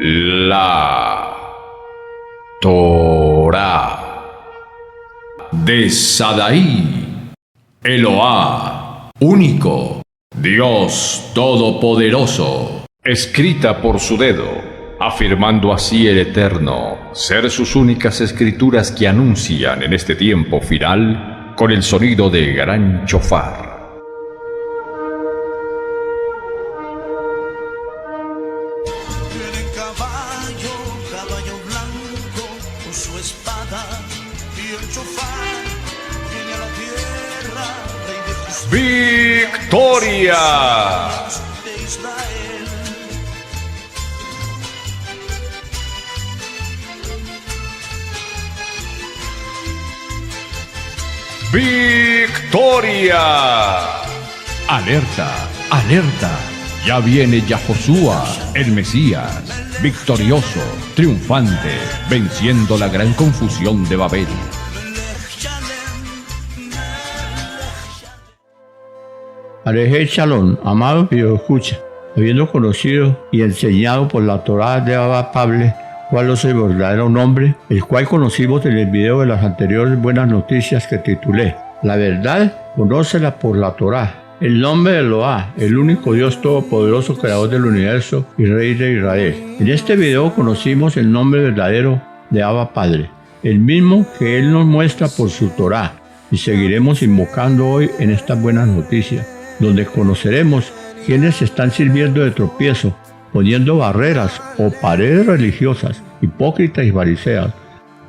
La Torá de Sadaí, Eloá, único, Dios todopoderoso, escrita por su dedo, afirmando así el Eterno ser sus únicas escrituras que anuncian en este tiempo final con el sonido de gran chofar. Caballo blanco con su espada y el chofar viene a la tierra, rey de justicia, ¡Victoria! de Israel. ¡Victoria! Alerta, alerta. Ya viene Yahoshua, el Mesías, victorioso, triunfante, venciendo la gran confusión de Babel. Alejé Shalom, amado video escucha, habiendo conocido y enseñado por la Torá de Abba Padre cuál es el verdadero nombre, el cual conocimos en el video de las anteriores buenas noticias que titulé La verdad, conócela por la Torá. El nombre de Eloá, el único Dios todopoderoso, creador del universo y Rey de Israel. En este video conocimos el nombre verdadero de Abba Padre, el mismo que Él nos muestra por su Torá, y seguiremos invocando hoy en estas buenas noticias, donde conoceremos quienes están sirviendo de tropiezo, poniendo barreras o paredes religiosas, hipócritas y fariseas,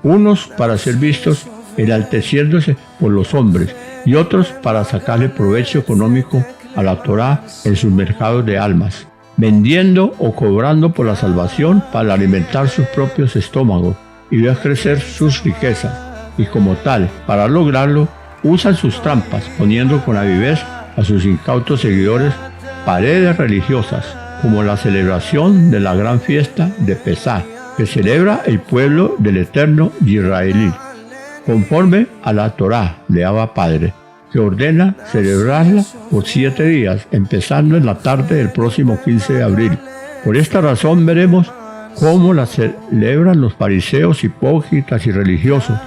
unos para ser vistos enalteciéndose por los hombres y otros para sacarle provecho económico a la Torá en sus mercados de almas, vendiendo o cobrando por la salvación para alimentar sus propios estómagos y ver crecer sus riquezas, y como tal, para lograrlo, usan sus trampas, poniendo con avidez a sus incautos seguidores paredes religiosas, como la celebración de la gran fiesta de Pesaj, que celebra el pueblo del Eterno israelí, conforme a la Torá de Abba Padre, que ordena celebrarla por 7 días, empezando en la tarde del próximo 15 de abril. Por esta razón veremos cómo la celebran los fariseos hipócritas y religiosos,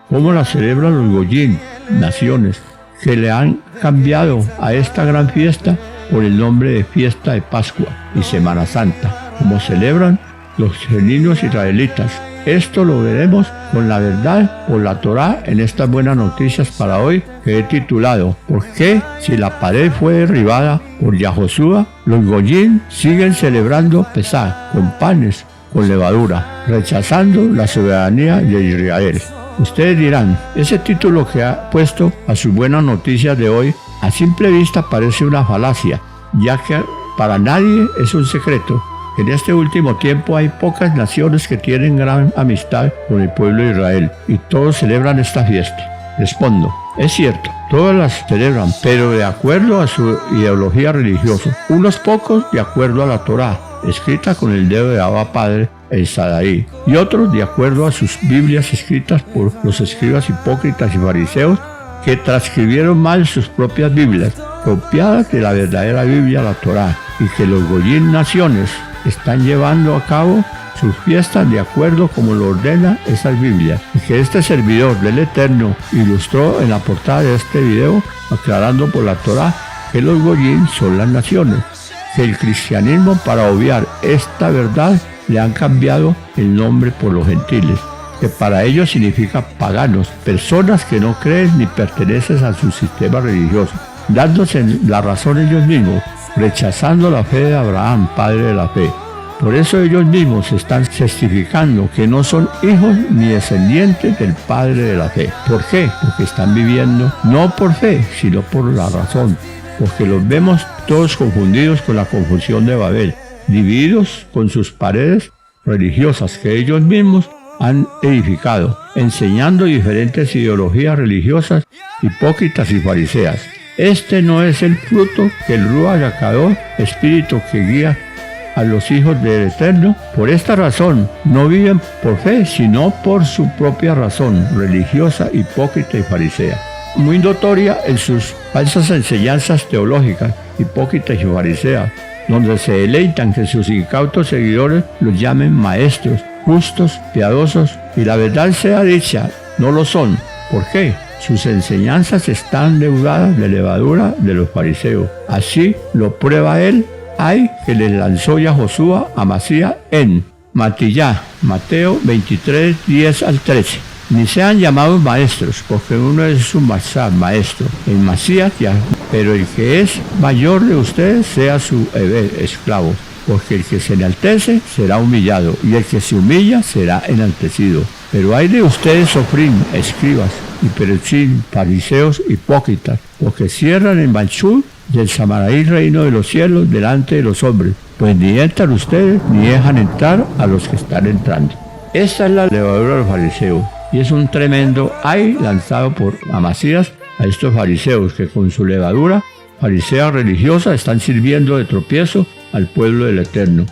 cómo la celebran los goyim, naciones, que le han cambiado a esta gran fiesta por el nombre de fiesta de Pascua y Semana Santa, como celebran los genuinos israelitas. Esto lo veremos con la verdad por la Torá en estas buenas noticias para hoy que he titulado ¿Por qué si la pared fue derribada por Yahoshua, los goyim siguen celebrando Pesaj con panes con levadura, rechazando la soberanía de Israel? Ustedes dirán, ese título que ha puesto a sus buenas noticias de hoy a simple vista parece una falacia, ya que para nadie es un secreto. En este último tiempo hay pocas naciones que tienen gran amistad con el pueblo de Israel y todos celebran esta fiesta. Respondo, es cierto, todas las celebran, pero de acuerdo a su ideología religiosa, unos pocos de acuerdo a la Torá, escrita con el dedo de Abba Padre en Sadaí, y otros de acuerdo a sus Biblias escritas por los escribas hipócritas y fariseos que transcribieron mal sus propias Biblias, copiadas de la verdadera Biblia, la Torá, y que los goyim naciones están llevando a cabo sus fiestas de acuerdo como lo ordena esa Biblia, y que este servidor del Eterno ilustró en la portada de este video, aclarando por la Torá que los goyim son las naciones, que el cristianismo, para obviar esta verdad, le han cambiado el nombre por los gentiles, que para ellos significa paganos, personas que no creen ni pertenecen a su sistema religioso, dándose la razón ellos mismos, rechazando la fe de Abraham, padre de la fe. Por eso ellos mismos están testificando que no son hijos ni descendientes del padre de la fe. ¿Por qué? Porque están viviendo no por fe, sino por la razón, porque los vemos todos confundidos con la confusión de Babel, divididos con sus paredes religiosas que ellos mismos han edificado, enseñando diferentes ideologías religiosas, hipócritas y fariseas. Este no es el fruto que el Ruach HaKadosh, espíritu que guía a los hijos del Eterno. Por esta razón no viven por fe, sino por su propia razón religiosa, hipócrita y farisea, muy notoria en sus falsas enseñanzas teológicas, hipócritas y fariseas, donde se deleitan que sus incautos seguidores los llamen maestros, justos, piadosos, y la verdad sea dicha, no lo son. ¿Por qué? Sus enseñanzas están leudadas de levadura de los fariseos. Así lo prueba él, que les lanzó ya Josué a Masías en Matillá, Mateo 23, 10 al 13. Ni sean llamados maestros, porque uno es su maestro, el Masías ya, pero el que es mayor de ustedes sea su esclavo, porque el que se enaltece será humillado, y el que se humilla será enaltecido. Pero hay de ustedes, sofrín, escribas, y peruchín, fariseos hipócritas, porque cierran el manchú del Samaraí reino de los cielos delante de los hombres, pues ni entran ustedes, ni dejan entrar a los que están entrando. Esta es la levadura de los fariseos, y es un tremendo lanzado por Amasías a estos fariseos que con su levadura farisea religiosa están sirviendo de tropiezo al pueblo del Eterno,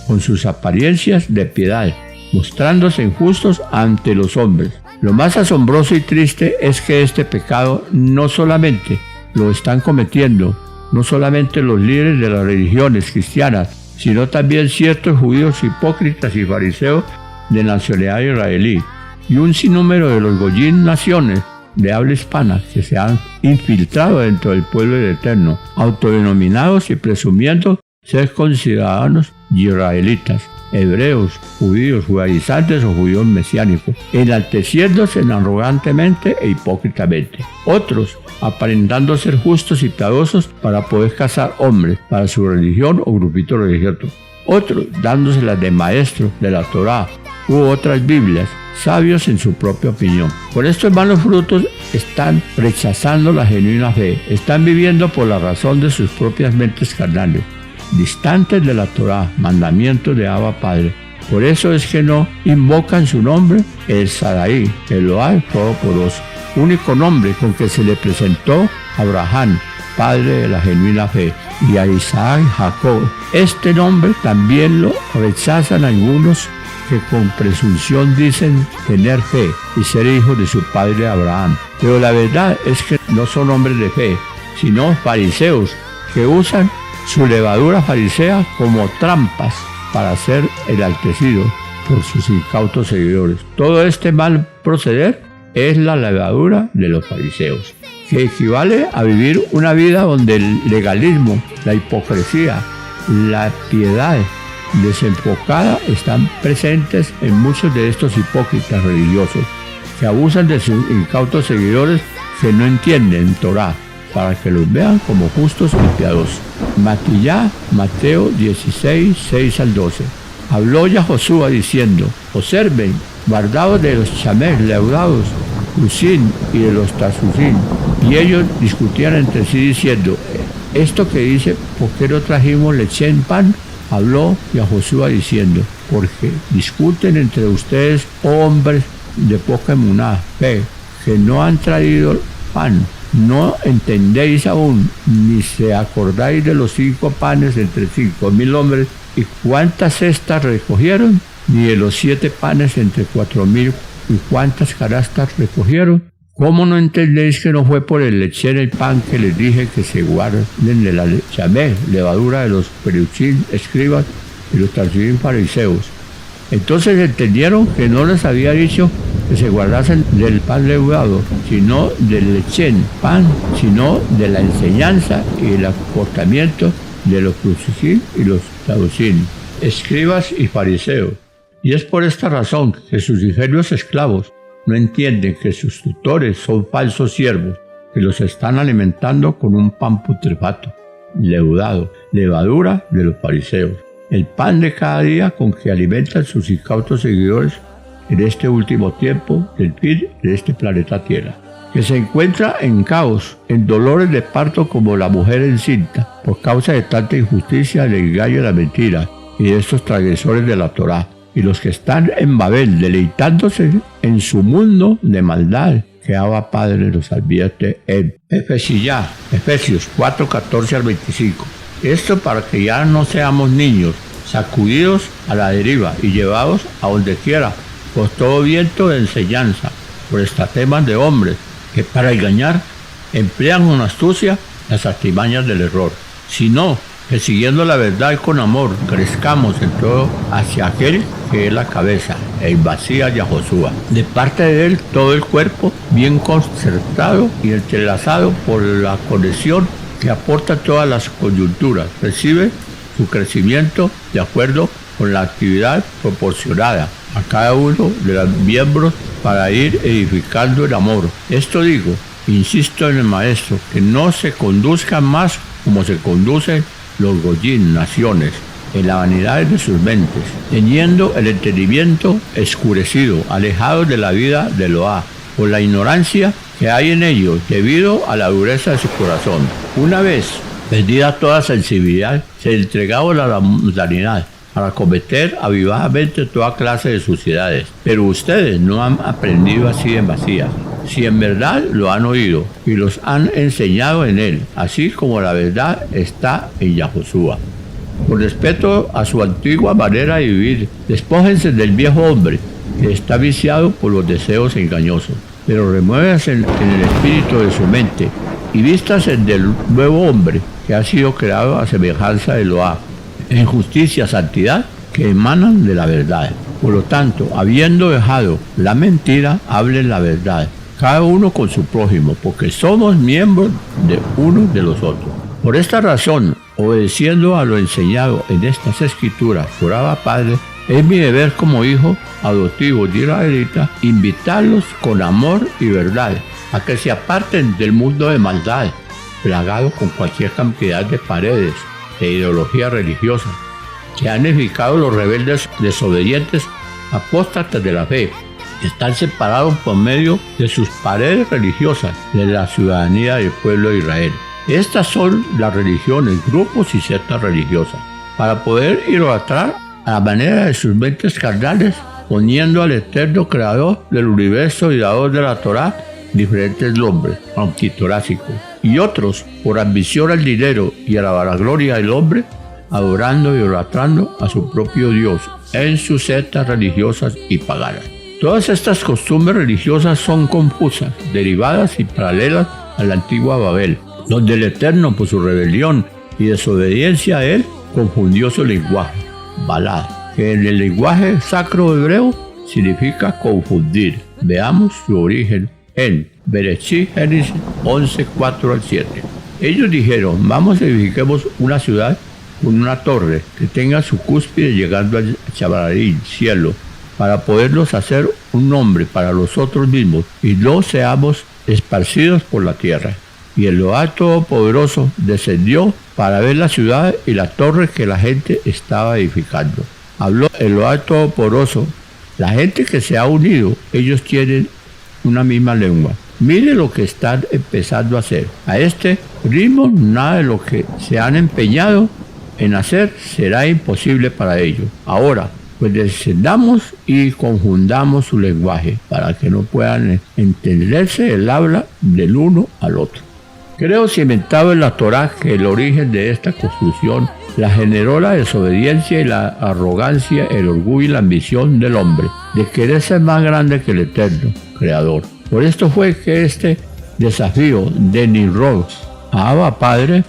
con sus apariencias de piedad, mostrándose injustos ante los hombres. Lo más asombroso y triste es que este pecado no solamente lo están cometiendo, no solamente los líderes de las religiones cristianas, sino también ciertos judíos hipócritas y fariseos de nacionalidad israelí, y un sinnúmero de los goyín naciones de habla hispana que se han infiltrado dentro del pueblo del Eterno, autodenominados y presumiendo ser conciudadanos israelitas, hebreos, judíos, judaizantes o judíos mesiánicos, enalteciéndose arrogantemente e hipócritamente. Otros aparentando ser justos y piadosos para poder cazar hombres para su religión o grupito religioso. Otros dándoselas de maestros de la Torá u otras Biblias, sabios en su propia opinión. Por estos malos frutos están rechazando la genuina fe, están viviendo por la razón de sus propias mentes carnales, distantes de la Torá, mandamientos de Abba Padre. Por eso es que no invocan su nombre, el Sadaí, Eloá Todopoderoso, único nombre con que se le presentó a Abraham, padre de la genuina fe, y a Isaac y Jacob. Este nombre también lo rechazan algunos que con presunción dicen tener fe y ser hijos de su padre Abraham. Pero la verdad es que no son hombres de fe, sino fariseos que usan su levadura farisea como trampas para ser enaltecidos por sus incautos seguidores. Todo este mal proceder es la levadura de los fariseos, que equivale a vivir una vida donde el legalismo, la hipocresía, la piedad desenfocada están presentes en muchos de estos hipócritas religiosos que abusan de sus incautos seguidores que no entienden Torá, para que los vean como justos y piadosos. Matillá, Mateo 16, 6 al 12. Habló ya Josué diciendo: observen, guardaos de los chamés leudados, Usín y de los Tasuzín. Y ellos discutían entre sí diciendo: esto que dice, ¿por qué no trajimos leche en pan? Habló y a Josué diciendo: porque discuten entre ustedes, hombres de poca emuná, fe, que no han traído pan. No entendéis aún, ni se acordáis de los 5 panes entre 5,000 hombres, y cuántas cestas recogieron, ni de los 7 panes entre 4,000, y cuántas canastas recogieron. ¿Cómo no entendéis que no fue por el lecher el pan que les dije que se guarden de la chamé, levadura de los peruchín, escribas y los tarsuín fariseos? Entonces entendieron que no les había dicho que se guardasen del pan leudado, sino del lechén, pan, sino de la enseñanza y el comportamiento de los crucifín y los saducín, escribas y fariseos. Y es por esta razón que sus ingenuos esclavos no entienden que sus tutores son falsos siervos, que los están alimentando con un pan putrefacto, leudado, levadura de los fariseos, el pan de cada día con que alimentan sus incautos seguidores en este último tiempo del fin de este planeta Tierra, que se encuentra en caos, en dolores de parto como la mujer encinta, por causa de tanta injusticia, del engaño y la mentira, y de estos transgresores de la Torá, y los que están en Babel deleitándose en su mundo de maldad, que Abba Padre los advierte en Efesios 4, 14 al 25. Esto para que ya no seamos niños, sacudidos a la deriva y llevados a donde quiera, por todo viento de enseñanza, por estratemas de hombres, que para engañar emplean con astucia las artimañas del error, sino que siguiendo la verdad con amor, crezcamos en todo hacia aquel que es la cabeza, el Mesías Yahoshua. De parte de él, todo el cuerpo, bien concertado y entrelazado por la conexión que aporta todas las coyunturas, recibe su crecimiento de acuerdo con la actividad proporcionada a cada uno de los miembros para ir edificando el amor. Esto digo, insisto en el maestro, que no se conduzcan más como se conducen los goyim, naciones, en la vanidad de sus mentes, teniendo el entendimiento escurecido, alejados de la vida de Eloá, por la ignorancia que hay en ellos debido a la dureza de su corazón. Una vez perdida toda sensibilidad, se entregaron a la mundanidad para cometer avivadamente toda clase de suciedades. Pero ustedes no han aprendido así en vacías, si en verdad lo han oído y los han enseñado en él, así como la verdad está en Yahoshua. Con respeto a su antigua manera de vivir, despójense del viejo hombre que está viciado por los deseos engañosos, pero remuévanse en el espíritu de su mente y vístanse del nuevo hombre que ha sido creado a semejanza de Eloá, en justicia, santidad, que emanan de la verdad. Por lo tanto, habiendo dejado la mentira, hablen la verdad, cada uno con su prójimo, porque somos miembros de unos de los otros. Por esta razón, obedeciendo a lo enseñado en estas escrituras por Abba Padre, es mi deber como hijo adoptivo de israelita invitarlos con amor y verdad a que se aparten del mundo de maldad, plagado con cualquier cantidad de paredes de ideología religiosa que han edificado los rebeldes desobedientes apóstatas de la fe. Están separados por medio de sus paredes religiosas de la ciudadanía del pueblo de Israel. Estas son las religiones, grupos y sectas religiosas, para poder idolatrar a la manera de sus mentes carnales, poniendo al eterno creador del universo y dador de la Torá diferentes nombres antitorásicos, y otros, por ambición al dinero y a la vanagloria del hombre, adorando y idolatrando a su propio Dios en sus sectas religiosas y paganas. Todas estas costumbres religiosas son confusas, derivadas y paralelas a la antigua Babel, donde el Eterno, por su rebelión y desobediencia a él, confundió su lenguaje, Balá, que en el lenguaje sacro hebreo significa confundir. Veamos su origen en Bereshit, Génesis 11, 4 al 7. Ellos dijeron, vamos a edifiquemos una ciudad con una torre que tenga su cúspide llegando al Chavarín, cielo, para poderlos hacer un nombre para nosotros mismos y no seamos esparcidos por la tierra. Y Eloá Todopoderoso descendió para ver la ciudad y la torre que la gente estaba edificando. Habló Eloá Todopoderoso, la gente que se ha unido, ellos tienen una misma lengua. Mire lo que están empezando a hacer. A este ritmo, nada de lo que se han empeñado en hacer será imposible para ellos. Ahora, pues descendamos y confundamos su lenguaje para que no puedan entenderse el habla del uno al otro. Creo cimentado en la Torá que el origen de esta construcción la generó la desobediencia y la arrogancia, el orgullo y la ambición del hombre, de querer ser más grande que el Eterno, Creador. Por esto fue que este desafío de Nimrod a Abba Padre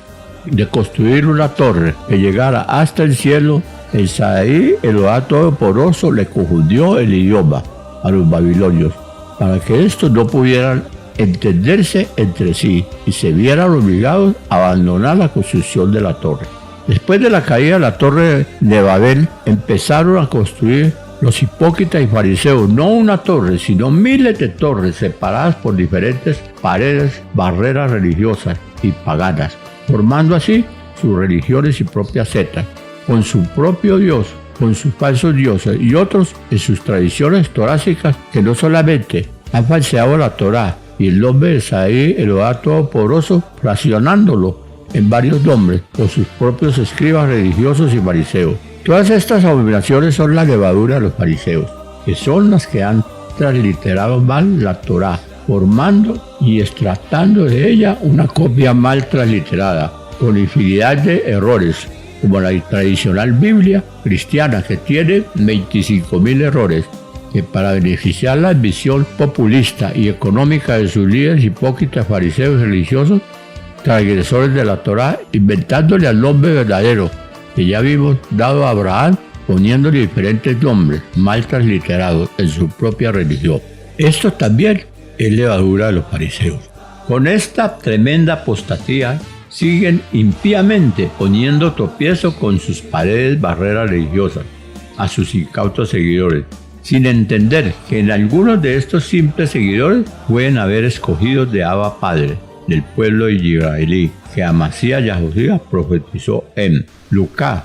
de construir una torre que llegara hasta el cielo, el Sadaí, Eloá Todopoderoso, le confundió el idioma a los babilonios para que estos no pudieran entenderse entre sí y se vieran obligados a abandonar la construcción de la torre. Después de la caída de la torre de Babel, empezaron a construir los hipócritas y fariseos, no una torre, sino miles de torres separadas por diferentes paredes, barreras religiosas y paganas, formando así sus religiones y propias sectas, con su propio Dios, con sus falsos dioses y otros en sus tradiciones torásicas que no solamente han falseado la Torá y el nombre de Sadaí, Eloá Todopoderoso, fraccionándolo en varios nombres por sus propios escribas religiosos y fariseos. Todas estas abominaciones son la levadura de los fariseos, que son las que han transliterado mal la Torá, formando y extractando de ella una copia mal transliterada, con infinidad de errores, como la tradicional Biblia cristiana, que tiene 25.000 errores, que para beneficiar la ambición populista y económica de sus líderes hipócritas, fariseos y religiosos, transgresores de la Torá, inventándole al nombre verdadero que ya vimos dado a Abraham, poniéndole diferentes nombres mal transliterados en su propia religión. Esto también es levadura de los fariseos. Con esta tremenda apostasía siguen impíamente poniendo tropiezo con sus paredes barreras religiosas a sus incautos seguidores, sin entender que en algunos de estos simples seguidores pueden haber escogidos de Abba Padre, del pueblo israelí, que Amasías Yahushua profetizó en Lucas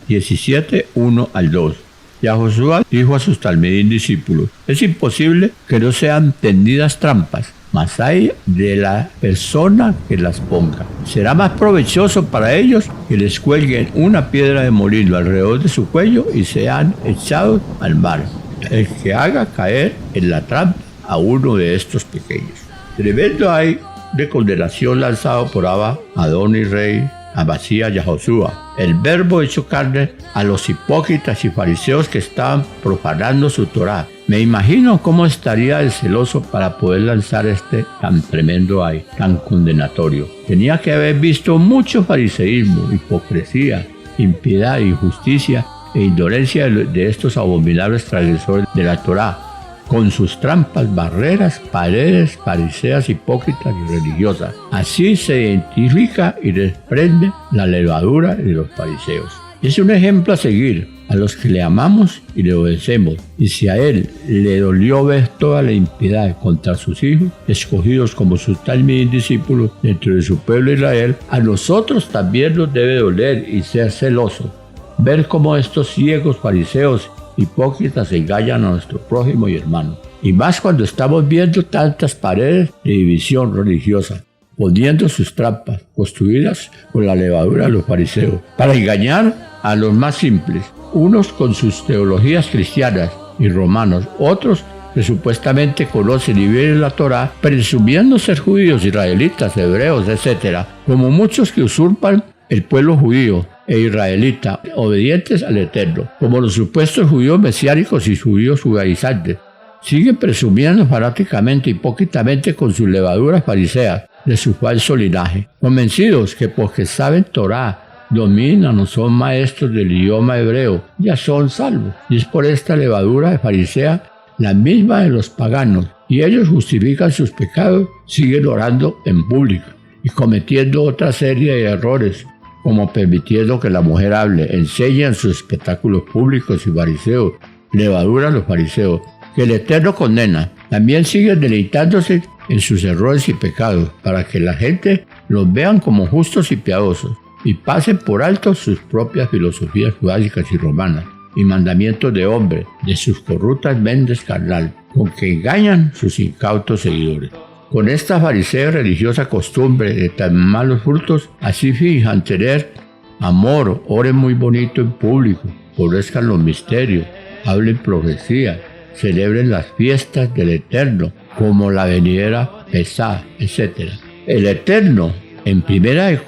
17, 1 al 2. Yahushua dijo a sus talmidín discípulos: es imposible que no sean tendidas trampas, mas hay de la persona que las ponga. Será más provechoso para ellos que les cuelguen una piedra de molino alrededor de su cuello y sean echados al mar, el que haga caer en la trampa a uno de estos pequeños. Tremendo hay de condenación lanzado por Abba, Adón y Rey, Amasías Yahushua, el verbo hecho carne, a los hipócritas y fariseos que estaban profanando su Torá. Me imagino cómo estaría el celoso para poder lanzar este tan tremendo ay, tan condenatorio. Tenía que haber visto mucho fariseísmo, hipocresía, impiedad, injusticia e indolencia de estos abominables transgresores de la Torá, con sus trampas, barreras, paredes, fariseas, hipócritas y religiosas. Así se identifica y desprende la levadura de los fariseos. Es un ejemplo a seguir a los que le amamos y le obedecemos. Y si a él le dolió ver toda la impiedad contra sus hijos, escogidos como sus talmidín discípulos dentro de su pueblo Israel, a nosotros también nos debe doler y ser celoso ver cómo estos ciegos fariseos hipócritas engañan a nuestro prójimo y hermano. Y más cuando estamos viendo tantas paredes de división religiosa, poniendo sus trampas, construidas con la levadura de los fariseos, para engañar a los más simples, unos con sus teologías cristianas y romanos, otros que supuestamente conocen y viven la Torá, presumiendo ser judíos, israelitas, hebreos, etc., como muchos que usurpan el pueblo judío e israelita, obedientes al Eterno, como los supuestos judíos mesiánicos y judíos judaizantes, siguen presumiendo fanáticamente, hipócritamente con sus levaduras fariseas de su falso linaje, convencidos que porque saben Torá, dominan o son maestros del idioma hebreo, ya son salvos. Y es por esta levadura de farisea, la misma de los paganos, y ellos justifican sus pecados, siguen orando en público y cometiendo otra serie de errores, como permitiendo que la mujer hable, enseñan sus espectáculos públicos y fariseos, levadura a los fariseos, que el Eterno condena. También siguen deleitándose en sus errores y pecados, para que la gente los vean como justos y piadosos, y pasen por alto sus propias filosofías judaicas y romanas, y mandamientos de hombres, de sus corruptas mentes carnal, con que engañan sus incautos seguidores. Con esta farisea religiosa costumbre de tan malos frutos, así fijan tener amor, oren muy bonito en público, conozcan los misterios, hablen profecía, celebren las fiestas del Eterno, como la venidera Pesá, etc. El Eterno, en 1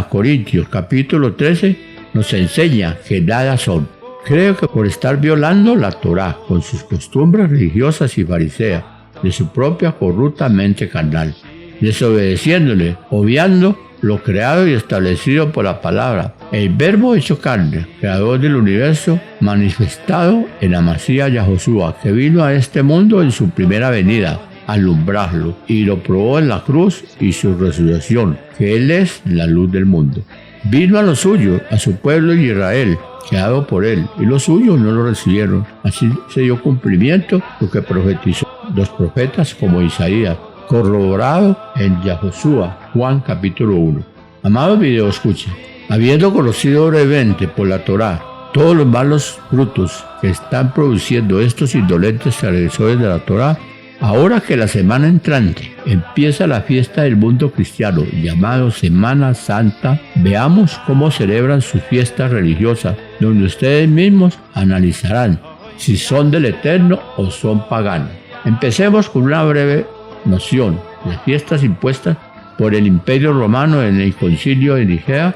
Corintios capítulo 13, nos enseña que nada son. Creo que por estar violando la Torá con sus costumbres religiosas y fariseas, de su propia corrupta mente carnal, desobedeciéndole, obviando lo creado y establecido por la palabra, el verbo hecho carne, creador del universo, manifestado en Amasías Yahushua, que vino a este mundo en su primera venida, a alumbrarlo, y lo probó en la cruz y su resurrección, que él es la luz del mundo. Vino a los suyos, a su pueblo Israel, creado por él, y los suyos no lo recibieron. Así se dio cumplimiento lo que profetizó los profetas como Isaías, corroborado en Yahushua, Juan capítulo 1. Amado video escucha, habiendo conocido brevemente por la Torá todos los malos frutos que están produciendo estos indolentes transgresores de la Torá, ahora que la semana entrante empieza la fiesta del mundo cristiano llamado Semana Santa, veamos cómo celebran sus fiestas religiosas, donde ustedes mismos analizarán si son del Eterno o son paganos. Empecemos con una breve noción de fiestas impuestas por el Imperio Romano en el Concilio de Nicea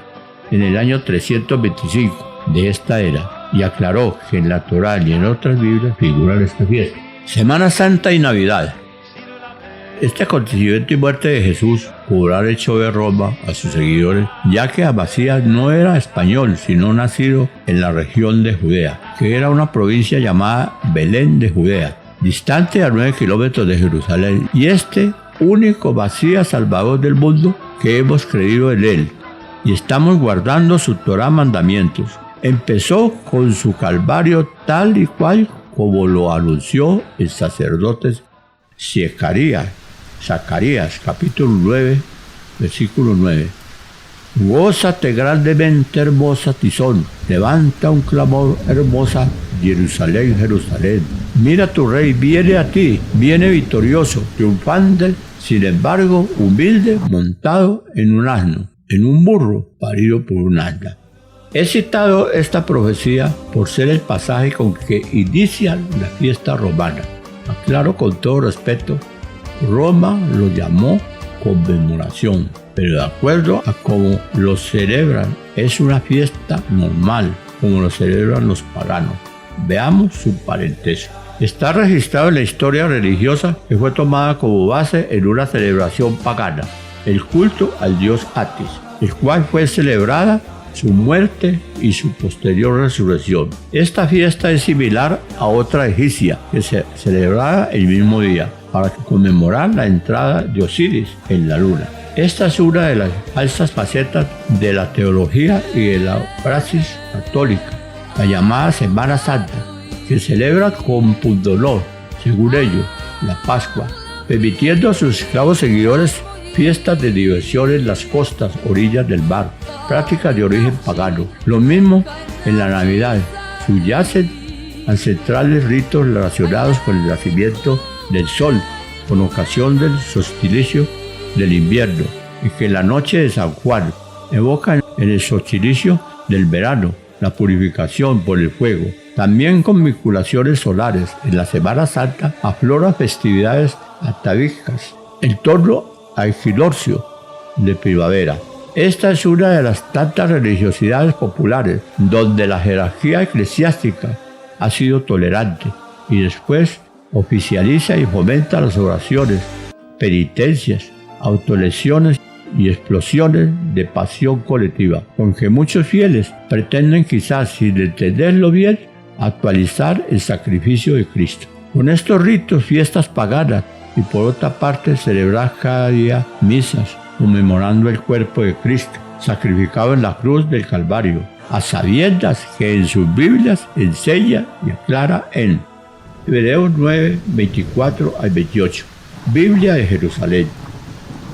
en el año 325 de esta era, y aclaró que en la Torá y en otras Biblias figuran esta fiesta. Semana Santa y Navidad. Este acontecimiento y muerte de Jesús cobrara hecho de Roma a sus seguidores, ya que Amasías no era español, sino nacido en la región de Judea, que era una provincia llamada Belén de Judea, distante a 9 kilómetros de Jerusalén, y este único Mesías Salvador del mundo que hemos creído en él, y estamos guardando su Torá mandamientos. Empezó con su calvario tal y cual como lo anunció el sacerdote Zacarías, capítulo 9, versículo 9. Gózate grandemente, hermosa Tizón, levanta un clamor, hermosa Jerusalén, Jerusalén. Mira, tu rey viene a ti, viene victorioso, triunfante, sin embargo, humilde, montado en un asno, en un burro parido por un asna. He citado esta profecía por ser el pasaje con que inician la fiesta romana. Aclaro con todo respeto, Roma lo llamó conmemoración, pero de acuerdo a cómo lo celebran, es una fiesta normal, como lo celebran los paganos. Veamos su parentesco. Está registrado en la historia religiosa que fue tomada como base en una celebración pagana, el culto al dios Atis, el cual fue celebrada su muerte y su posterior resurrección. Esta fiesta es similar a otra egipcia que se celebraba el mismo día para conmemorar la entrada de Osiris en la luna. Esta es una de las altas facetas de la teología y de la praxis católica, la llamada Semana Santa, que celebra con pundonor, según ellos, la Pascua, permitiendo a sus esclavos seguidores fiestas de diversión en las costas, orillas del mar, prácticas de origen pagano. Lo mismo en la Navidad, subyacen ancestrales ritos relacionados con el nacimiento del sol, con ocasión del solsticio del invierno, y que la noche de San Juan evocan en el solsticio del verano, la purificación por el fuego. También con vinculaciones solares, en la Semana Santa afloran festividades atavicas en torno al equinoccio de primavera. Esta es una de las tantas religiosidades populares donde la jerarquía eclesiástica ha sido tolerante y después oficializa y fomenta las oraciones, penitencias, autolesiones y explosiones de pasión colectiva, con que muchos fieles pretenden, quizás sin entenderlo bien, actualizar el sacrificio de Cristo. Con estos ritos, fiestas paganas, y por otra parte celebrar cada día misas conmemorando el cuerpo de Cristo sacrificado en la cruz del Calvario, a sabiendas que en sus Biblias enseña y aclara en Hebreos 9, 24 al 28, Biblia de Jerusalén.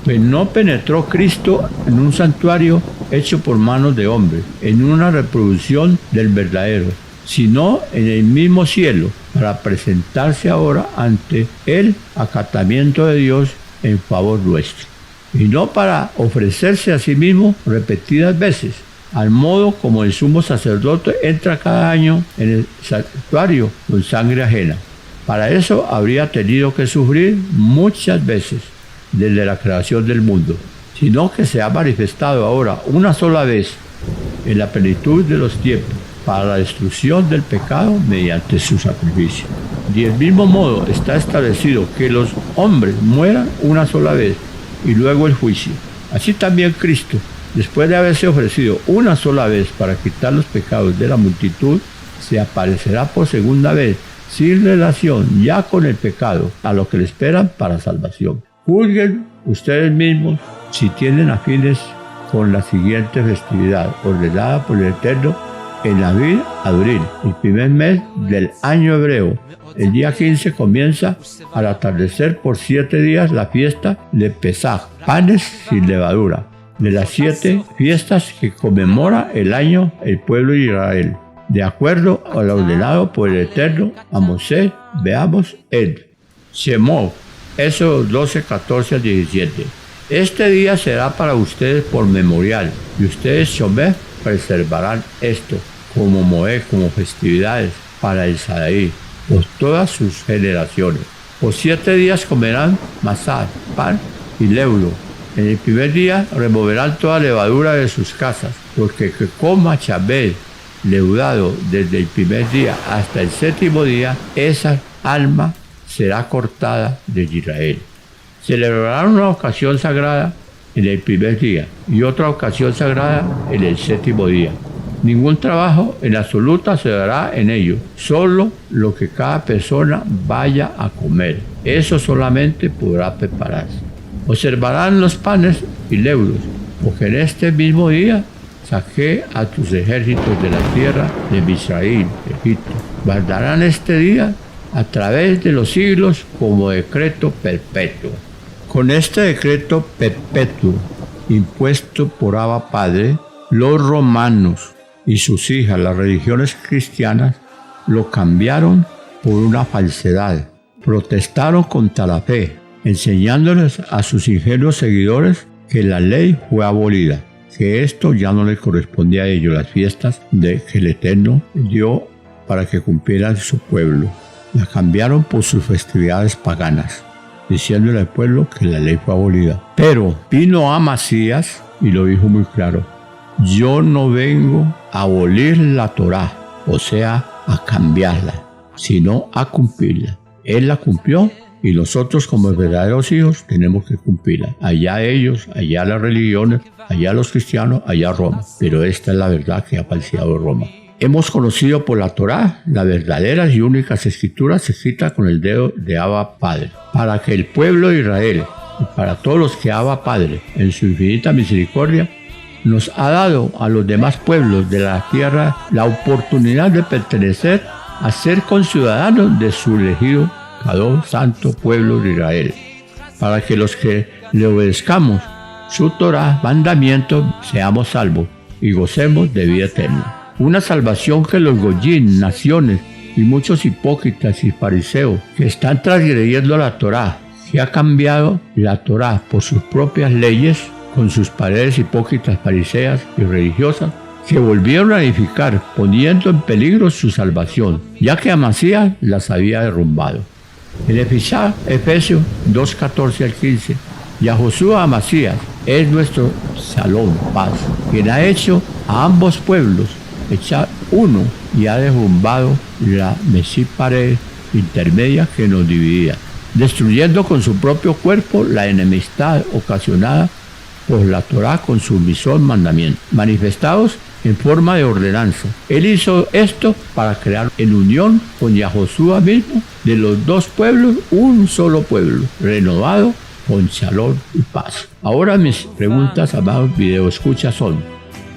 Pues no penetró Cristo en un santuario hecho por manos de hombres, en una reproducción del verdadero, sino en el mismo cielo, para presentarse ahora ante el acatamiento de Dios en favor nuestro, y no para ofrecerse a sí mismo repetidas veces, al modo como el sumo sacerdote entra cada año en el santuario con sangre ajena. Para eso habría tenido que sufrir muchas veces desde la creación del mundo, sino que se ha manifestado ahora una sola vez en la plenitud de los tiempos, para la destrucción del pecado mediante su sacrificio. De el mismo modo está establecido que los hombres mueran una sola vez y luego el juicio. Así también Cristo, después de haberse ofrecido una sola vez para quitar los pecados de la multitud, se aparecerá por segunda vez, sin relación ya con el pecado, a lo que le esperan para salvación. Juzguen ustedes mismos si tienen afines con la siguiente festividad, ordenada por el Eterno, en Aviv Abril, el primer mes del año hebreo. El día 15 comienza al atardecer por 7 días la fiesta de Pesaj, panes sin levadura, de las 7 fiestas que conmemora el año el pueblo de Israel, de acuerdo a lo ordenado por el Eterno a Moisés. Veamos en Shemot, Éxodo 12, 14 al 17. Este día será para ustedes por memorial, y ustedes Shomer preservarán esto como Moed, como festividades para el Sadaí, por todas sus generaciones. Por 7 días comerán masá, pan y leudo. En el primer día removerán toda levadura de sus casas, porque que coma chabel, leudado desde el primer día hasta el 7º día, esa alma será cortada de Israel. Celebrarán una ocasión sagrada en el primer día y otra ocasión sagrada en el séptimo día. Ningún trabajo en absoluta se dará en ello, solo lo que cada persona vaya a comer. Eso solamente podrá prepararse. Observarán los panes y leudos, porque en este mismo día saqué a tus ejércitos de la tierra de Israel, Egipto. Guardarán este día a través de los siglos como decreto perpetuo. Con este decreto perpetuo, impuesto por Abba Padre, los romanos y sus hijas, las religiones cristianas, lo cambiaron por una falsedad. Protestaron contra la fe, enseñándoles a sus ingenuos seguidores que la ley fue abolida, que esto ya no le correspondía a ellos, las fiestas que el Eterno dio para que cumplieran su pueblo. La cambiaron por sus festividades paganas, diciéndole al pueblo que la ley fue abolida. Pero vino Amasías y lo dijo muy claro: yo no vengo a abolir la Torá, o sea, a cambiarla, sino a cumplirla. Él la cumplió y nosotros como verdaderos hijos tenemos que cumplirla. Allá ellos, allá las religiones, allá los cristianos, allá Roma. Pero esta es la verdad que ha falseado Roma. Hemos conocido por la Torá las verdaderas y únicas escrituras escritas con el dedo de Abba Padre, para que el pueblo de Israel y para todos los que Abba Padre, en su infinita misericordia, nos ha dado a los demás pueblos de la tierra la oportunidad de pertenecer a ser conciudadanos de su elegido Kadosh, santo pueblo de Israel, para que los que le obedezcamos su Torá, mandamiento, seamos salvos y gocemos de vida eterna. Una salvación que los goyim, naciones y muchos hipócritas y fariseos que están transgrediendo la Torá, que ha cambiado la Torá por sus propias leyes, con sus paredes hipócritas fariseas y religiosas, que volvieron a edificar poniendo en peligro su salvación, ya que Amasías las había derrumbado. En Efesios 2:14 al 15, Yahoshua Amasías es nuestro Shalom, paz, quien ha hecho a ambos pueblos echar uno y ha derrumbado la pared intermedia que nos dividía, destruyendo con su propio cuerpo la enemistad ocasionada por la Torá con su mandamientos, manifestados en forma de ordenanza. Él hizo esto para crear en unión con Yahoshua mismo de los dos pueblos un solo pueblo, renovado con shalom y paz. Ahora mis preguntas, amados videoescuchas, son: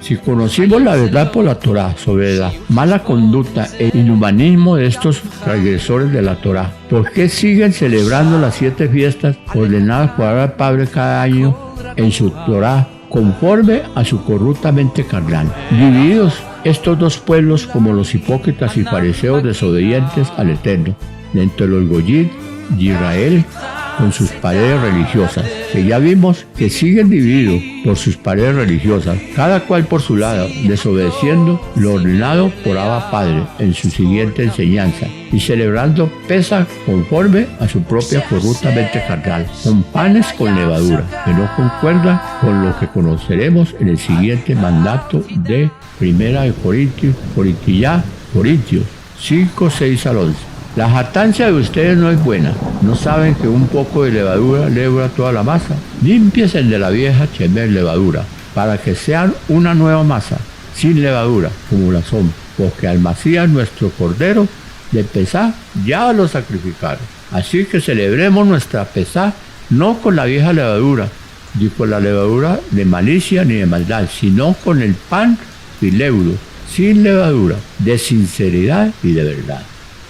si conocimos la verdad por la Torá sobre la mala conducta e inhumanismo de estos transgresores de la Torá, ¿por qué siguen celebrando las 7 fiestas ordenadas por Abba Padre cada año en su Torá, conforme a su corrupta mente carnal? Divididos estos dos pueblos como los hipócritas y fariseos desobedientes al Eterno, dentro de los goyim de Israel, con sus paredes religiosas, que ya vimos que siguen divididos por sus paredes religiosas, cada cual por su lado, desobedeciendo lo ordenado por Abba Padre en su siguiente enseñanza, y celebrando Pesaj conforme a su propia corrupta mente carnal, con panes con levadura, que no concuerdan con lo que conoceremos en el siguiente mandato de 1 Corintios 5, 6 al 11. La jactancia de ustedes no es buena. ¿No saben que un poco de levadura levura toda la masa? Límpiense de la vieja chemer levadura, para que sean una nueva masa, sin levadura, como la son, porque al Masías nuestro Cordero de Pesaj ya lo sacrificaron. Así que celebremos nuestra Pesaj no con la vieja levadura, ni con la levadura de malicia ni de maldad, sino con el pan y leudo, sin levadura, de sinceridad y de verdad.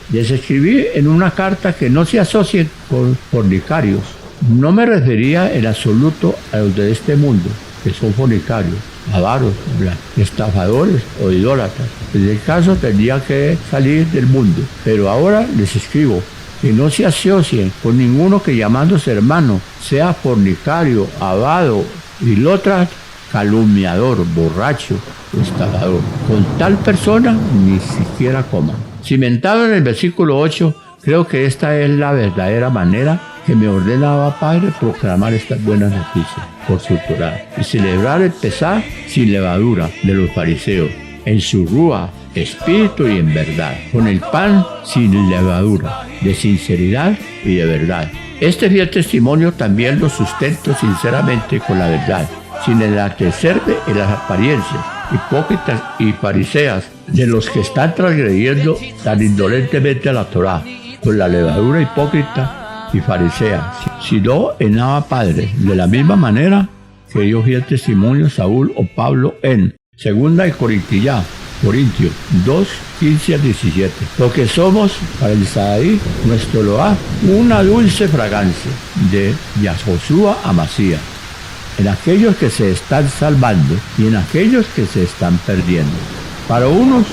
Les escribí en una carta que no se asocien con fornicarios. No me refería en absoluto a los de este mundo, que son fornicarios, avaros, estafadores o idólatras. En el caso tendría que salir del mundo. Pero ahora les escribo que no se asocien con ninguno que llamándose hermano sea fornicario, avaro, idólatra, calumniador, borracho, estafador. Con tal persona ni siquiera coman. Cimentado en el versículo 8, creo que esta es la verdadera manera que me ordenaba Padre proclamar estas buenas noticias por su Torá y celebrar el Pesaj sin levadura de los fariseos, en su rúa, espíritu y en verdad, con el pan sin levadura, de sinceridad y de verdad, Este fiel testimonio también lo sustento sinceramente con la verdad, sin enaltecerme en las apariencias, hipócritas y fariseas de los que están transgrediendo tan indolentemente a la Torá, con la levadura hipócrita y farisea, sino en Abba Padre, de la misma manera que dio fiel testimonio Saúl o Pablo en 2 Corintios 2, 15 al 17. Porque somos, para el Sadaí, nuestro Elohá, una dulce fragancia de Yahoshua a Masías, en aquellos que se están salvando y en aquellos que se están perdiendo. Para unos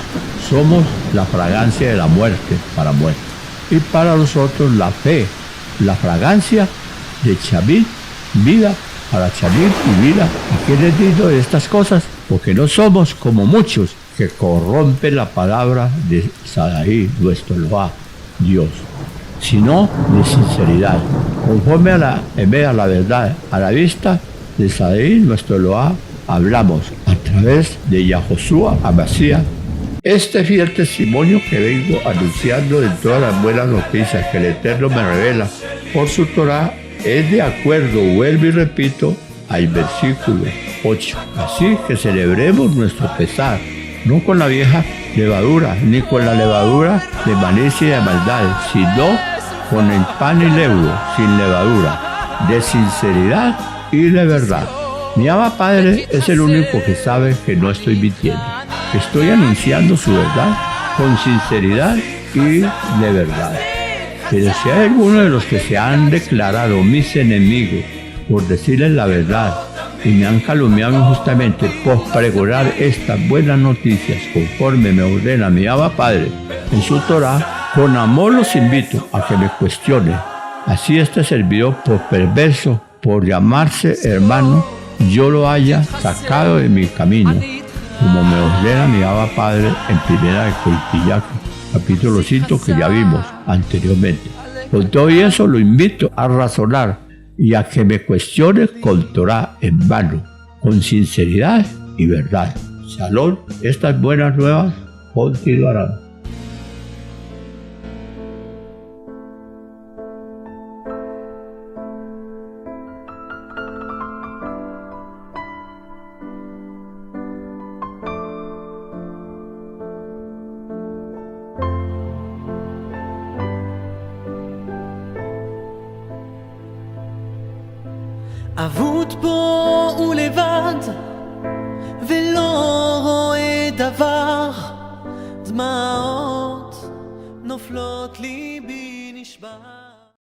somos la fragancia de la muerte para muerte, y para los otros la fe, la fragancia de Chavit, vida para Chavit y vida. ¿A qué les digo de estas cosas? Porque no somos como muchos que corrompen la palabra de Sadaí, nuestro Elohá, Dios, sino de sinceridad, conforme a la verdad, a la vista de Sadaí, nuestro Elohá, hablamos a través de Yahoshua a Masías. Este fiel testimonio que vengo anunciando de todas las buenas noticias que el Eterno me revela por su Torá es de acuerdo, vuelvo y repito, al versículo 8. Así que celebremos nuestro pesar, no con la vieja levadura, ni con la levadura de malicia y de maldad, sino con el pan y leudo, sin levadura, de sinceridad y de verdad. Mi Abba Padre es el único que sabe que no estoy mintiendo. Estoy anunciando su verdad con sinceridad y de verdad. Pero si hay alguno de los que se han declarado mis enemigos por decirles la verdad y me han calumniado injustamente por pregonar estas buenas noticias conforme me ordena mi Abba Padre en su Torá, con amor los invito a que me cuestionen. Así este servidor por perverso, por llamarse hermano, yo lo haya sacado de mi camino, como me ordena mi Abba Padre en 1 Corintios, capítulo 5, que ya vimos anteriormente. Con todo eso lo invito a razonar y a que me cuestione con Torá en mano, con sinceridad y verdad. Shalom, estas buenas nuevas continuarán. אבוד פה ולבד, ולא רואה דבר, דמעות נופלות ליבי נשבר.